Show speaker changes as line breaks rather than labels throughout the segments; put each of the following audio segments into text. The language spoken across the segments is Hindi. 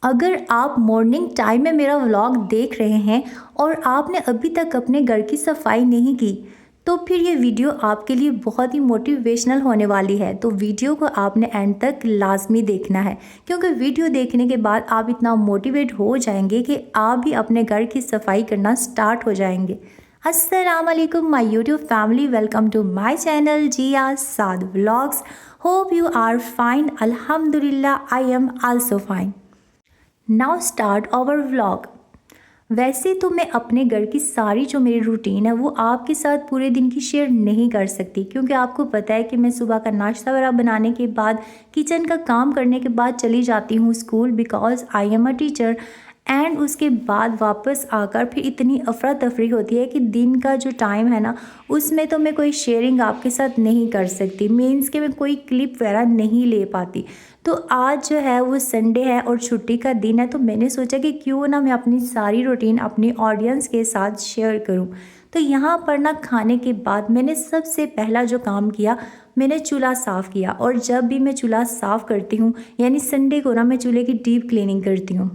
अगर आप मॉर्निंग टाइम में मेरा व्लॉग देख रहे हैं और आपने अभी तक अपने घर की सफाई नहीं की, तो फिर ये वीडियो आपके लिए बहुत ही मोटिवेशनल होने वाली है। तो वीडियो को आपने एंड तक लाजमी देखना है, क्योंकि वीडियो देखने के बाद आप इतना मोटिवेट हो जाएंगे कि आप भी अपने घर की सफाई करना स्टार्ट हो जाएंगे। अस्सलाम वालेकुम my YouTube family, welcome to my channel Zia Saad vlogs. Hope you are fine. अल्हम्दुलिल्लाह I am also fine. Now start our vlog. वैसे तो मैं अपने घर की सारी जो मेरी रूटीन है वो आपके साथ पूरे दिन की शेयर नहीं कर सकती, क्योंकि आपको पता है कि मैं सुबह का नाश्ता वगैरह बनाने के बाद किचन का काम करने के बाद चली जाती हूँ school, because I am a teacher. And उसके बाद वापस आकर फिर इतनी अफरा तफरी होती है कि दिन का जो टाइम है ना, उसमें तो मैं कोई शेयरिंग आपके साथ नहीं कर सकती, मीन्स कि मैं कोई क्लिप वगैरह नहीं ले पाती। तो आज जो है वो संडे है और छुट्टी का दिन है, तो मैंने सोचा कि क्यों ना मैं अपनी सारी रूटीन अपनी ऑडियंस के साथ शेयर करूं। तो यहाँ पर ना खाने के बाद मैंने सबसे पहला जो काम किया, मैंने चूल्हा साफ़ किया। और जब भी मैं चूल्हा साफ़ करती हूँ, यानी संडे को ना, मैं चूल्हे की डीप क्लीनिंग करती हूँ।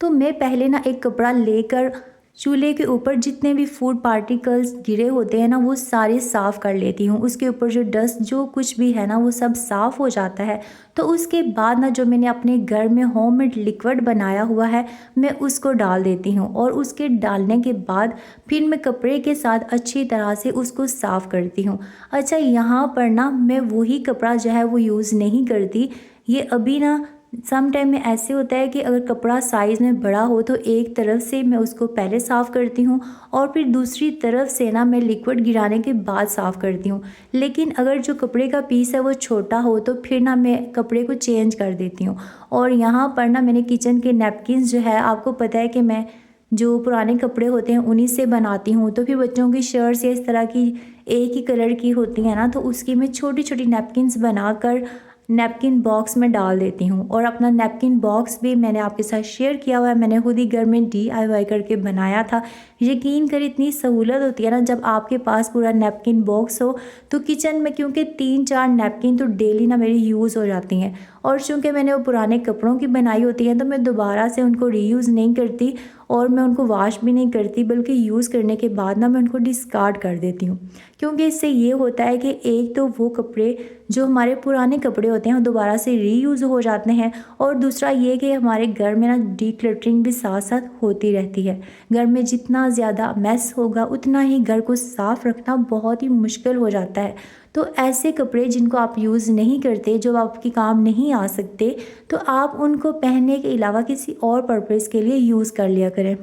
तो मैं पहले ना एक कपड़ा लेकर चूल्हे के ऊपर जितने भी फूड पार्टिकल्स गिरे होते हैं ना, वो सारे साफ़ कर लेती हूँ। उसके ऊपर जो डस्ट जो कुछ भी है ना, वो सब साफ़ हो जाता है। तो उसके बाद ना, जो मैंने अपने घर में होममेड लिक्विड बनाया हुआ है, मैं उसको डाल देती हूँ। और उसके डालने के बाद फिर मैं कपड़े के साथ अच्छी तरह से उसको साफ़ करती हूँ। अच्छा, यहाँ पर ना मैं वही कपड़ा जो है वो यूज़ नहीं करती। ये अभी ना सम टाइम में ऐसे होता है कि अगर कपड़ा साइज़ में बड़ा हो तो एक तरफ से मैं उसको पहले साफ़ करती हूँ और फिर दूसरी तरफ से ना मैं लिक्विड गिराने के बाद साफ़ करती हूँ। लेकिन अगर जो कपड़े का पीस है वो छोटा हो तो फिर ना मैं कपड़े को चेंज कर देती हूँ। और यहाँ पर ना मैंने किचन के नैपकिन्स जो है, आपको पता है कि मैं जो पुराने कपड़े होते हैं उन्हीं से बनाती हूँ। तो फिर बच्चों की शर्ट्स या इस तरह की एक ही कलर की होती हैं ना, तो उसकी मैं छोटी छोटी नैपकिन्स बनाकर नैपकिन बॉक्स में डाल देती हूँ। और अपना नैपकिन बॉक्स भी मैंने आपके साथ शेयर किया हुआ है, मैंने खुद ही घर में DIY करके बनाया था। यकीन कर, इतनी सहूलत होती है ना जब आपके पास पूरा नैपकिन बॉक्स हो। तो किचन में क्योंकि 3-4 नैपकिन तो डेली ना मेरी यूज़ हो जाती हैं, और चूँकि मैंने वो पुराने कपड़ों की बनाई होती हैं तो मैं दोबारा से उनको रीयूज़ नहीं करती और मैं उनको वॉश भी नहीं करती, बल्कि यूज़ करने के बाद ना मैं उनको डिस्कार्ड कर देती हूँ। क्योंकि इससे ये होता है कि एक तो वो कपड़े जो हमारे पुराने कपड़े होते हैं वो दोबारा से रीयूज़ हो जाते हैं, और दूसरा ये कि हमारे घर में ना डीक्लटरिंग भी साथ साथ होती रहती है। घर में जितना ज़्यादा मैस होगा उतना ही घर को साफ़ रखना बहुत ही मुश्किल हो जाता है। तो ऐसे कपड़े जिनको आप यूज़ नहीं करते, जो आपके काम नहीं आ सकते, तो आप उनको पहनने के अलावा किसी और पर्पज़ के लिए यूज़ कर लिया करें।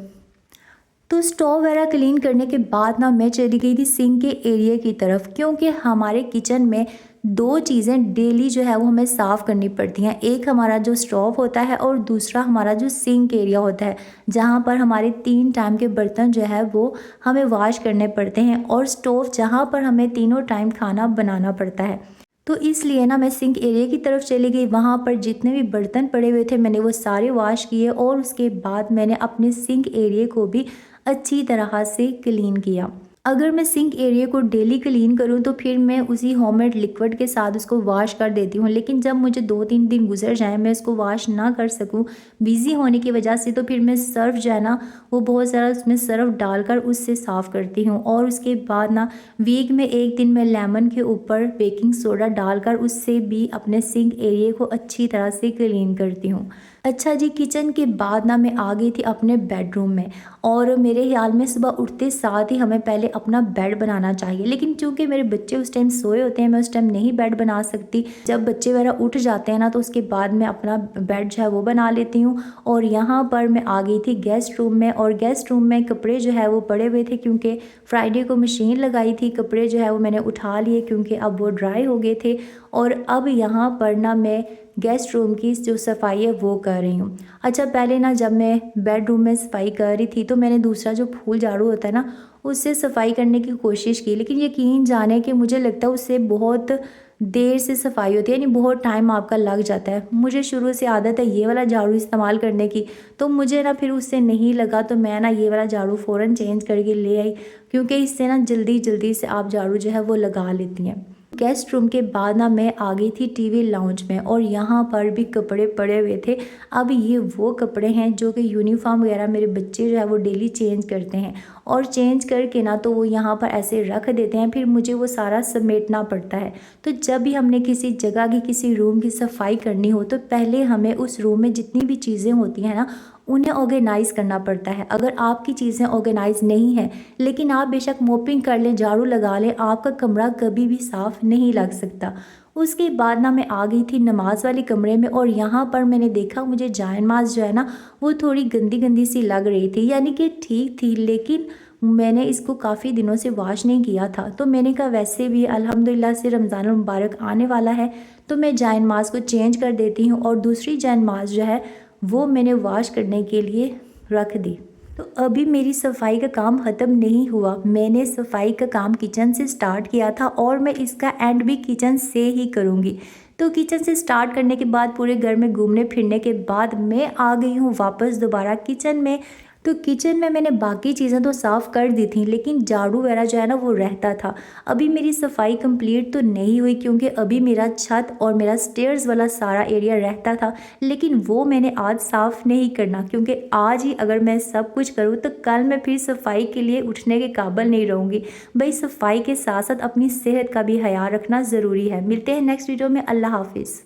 तो स्टोव वगैरह क्लीन करने के बाद ना मैं चली गई थी सिंक के एरिया की तरफ, क्योंकि हमारे किचन में दो चीज़ें डेली जो है वो हमें साफ़ करनी पड़ती हैं। एक हमारा जो स्टोव होता है और दूसरा हमारा जो सिंक एरिया होता है, जहाँ पर हमारे 3 टाइम के बर्तन जो है वो हमें वॉश करने पड़ते हैं, और स्टोव जहाँ पर हमें तीनों टाइम खाना बनाना पड़ता है। तो इसलिए ना मैं सिंक एरिया की तरफ चली गई। वहाँ पर जितने भी बर्तन पड़े हुए थे मैंने वो सारे वॉश किए, और उसके बाद मैंने अपने सिंक एरिया को भी अच्छी तरह से क्लीन किया। अगर मैं सिंक एरिया को डेली क्लीन करूं तो फिर मैं उसी होममेड लिक्विड के साथ उसको वॉश कर देती हूं, लेकिन जब मुझे 2-3 दिन गुजर जाए मैं इसको वॉश ना कर सकूं बिज़ी होने की वजह से, तो फिर मैं सर्फ जो है ना वो बहुत सारा उसमें सर्फ डालकर उससे साफ़ करती हूँ। और उसके बाद ना वीक में एक दिन मैं लेमन के ऊपर बेकिंग सोडा डालकर उससे भी अपने सिंक एरिया को अच्छी तरह से क्लीन करती हूँ। अच्छा जी, किचन के बाद ना मैं आ गई थी अपने बेडरूम में, और मेरे ख्याल में सुबह उठते साथ ही हमें पहले अपना बेड बनाना चाहिए, लेकिन चूंकि मेरे बच्चे उस टाइम सोए होते हैं मैं उस टाइम नहीं बेड बना सकती। जब बच्चे वगैरह उठ जाते हैं ना तो उसके बाद मैं अपना बेड जो है वो बना लेती हूँ। और यहाँ पर मैं आ गई थी गेस्ट रूम में, और गेस्ट रूम में कपड़े जो है वो पड़े हुए थे, क्योंकि फ्राइडे को मशीन लगाई थी, कपड़े जो है वो मैंने उठा लिए क्योंकि अब वो ड्राई हो गए थे। और अब यहाँ पर ना मैं गेस्ट रूम की जो सफाई है वो कर रही हूँ। अच्छा, पहले ना जब मैं बेडरूम में सफाई कर रही थी तो मैंने दूसरा जो फूल झाड़ू होता है ना उससे सफाई करने की कोशिश की, लेकिन यकीन जाने कि मुझे लगता है उससे बहुत देर से सफाई होती है, यानी बहुत टाइम आपका लग जाता है। मुझे शुरू से आदत है ये वाला झाड़ू इस्तेमाल करने की, तो मुझे ना फिर उससे नहीं लगा, तो मैं ना ये वाला झाड़ू फ़ौरन चेंज करके ले आई, क्योंकि इससे ना जल्दी जल्दी से आप झाड़ू जो है वो लगा लेती हैं। गेस्ट रूम के बाद ना मैं आ गई थी टीवी लाउंज में, और यहाँ पर भी कपड़े पड़े हुए थे। अब ये वो कपड़े हैं जो कि यूनिफॉर्म वगैरह मेरे बच्चे जो है वो डेली चेंज करते हैं, और चेंज करके ना तो वो यहाँ पर ऐसे रख देते हैं, फिर मुझे वो सारा समेटना पड़ता है। तो जब भी हमने किसी जगह की, किसी रूम की सफाई करनी हो, तो पहले हमें उस रूम में जितनी भी चीज़ें होती हैं ना, उन्हें ऑर्गेनाइज़ करना पड़ता है। अगर आपकी चीज़ें ऑर्गेनाइज़ नहीं हैं, लेकिन आप बेशक मोपिंग कर लें, झाड़ू लगा लें, आपका कमरा कभी भी साफ़ नहीं लग सकता। उसके बाद ना मैं आ गई थी नमाज़ वाले कमरे में, और यहाँ पर मैंने देखा मुझे जायनमाज़ जो है ना वो थोड़ी गंदी गंदी सी लग रही थी, यानी कि ठीक थी, लेकिन मैंने इसको काफ़ी दिनों से वॉश नहीं किया था। तो मैंने कहा वैसे भी अल्हम्दुलिल्लाह से रमज़ान मुबारक आने वाला है, तो मैं जायनमाज़ को चेंज कर देती हूँ, और दूसरी जायनमाज़ जो है वो मैंने वॉश करने के लिए रख दी। तो अभी मेरी सफाई का काम ख़त्म नहीं हुआ। मैंने सफाई का काम किचन से स्टार्ट किया था, और मैं इसका एंड भी किचन से ही करूँगी। तो किचन से स्टार्ट करने के बाद पूरे घर में घूमने फिरने के बाद मैं आ गई हूँ वापस दोबारा किचन में। तो किचन में मैंने बाकी चीज़ें तो साफ़ कर दी थी, लेकिन झाड़ू वगैरह जो है ना वो रहता था। अभी मेरी सफाई कंप्लीट तो नहीं हुई, क्योंकि अभी मेरा छत और मेरा स्टेयर्स वाला सारा एरिया रहता था, लेकिन वो मैंने आज साफ़ नहीं करना, क्योंकि आज ही अगर मैं सब कुछ करूँ तो कल मैं फिर सफाई के लिए उठने के काबिल नहीं रहूँगी। भाई सफाई के साथ साथ अपनी सेहत का भी ख्याल रखना ज़रूरी है। मिलते हैं नेक्स्ट वीडियो में। अल्लाह हाफिज़।